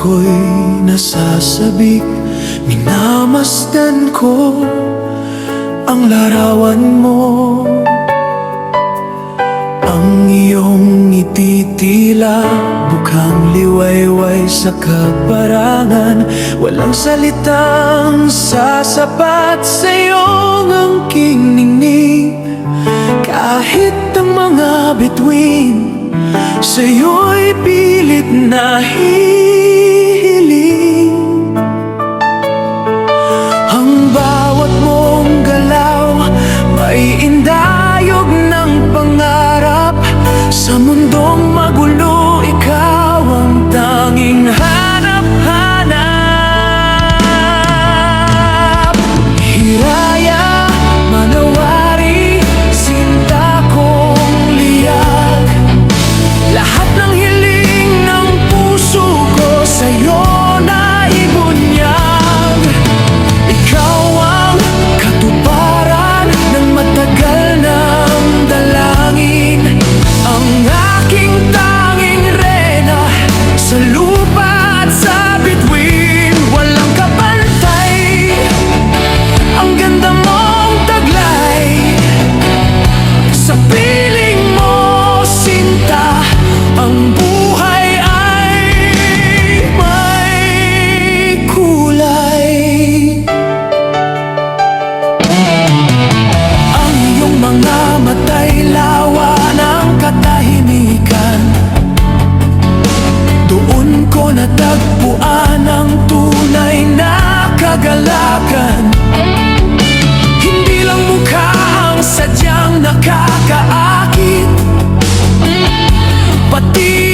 ako'y nasasabik, minamasdan ko ang larawan mo. Ang iyong ngiti tila bukang liwayway sa kaparangan. Walang salitang sasapat sa iyong angking ningning. Kahit ang mga bituin sa'yo'y pilit na hihiling. Ang bawat mong galaw may indayog ng pangarap. Sa mundong magulo, ikaw ang tanging hanap-hanap. Hiraya, manawari, sinta kong liyag. Lahat ng hiling ng puso ko sa'yo na ibunyag. Ikaw ang katuparan ng matagal ng dalangin. Ang aking tanging reyna sa lupa at sa bituin. Walang kapantay, ang ganda mong taglay. Sa piling mo, sinta, ang buhay ay may kulay. Ang iyong mga mata'y lawa ng katahimikan. Doon ko natagpuan ang tunay na kagalakan. Hindi lang mukha ang sadyang nakakaakit, pati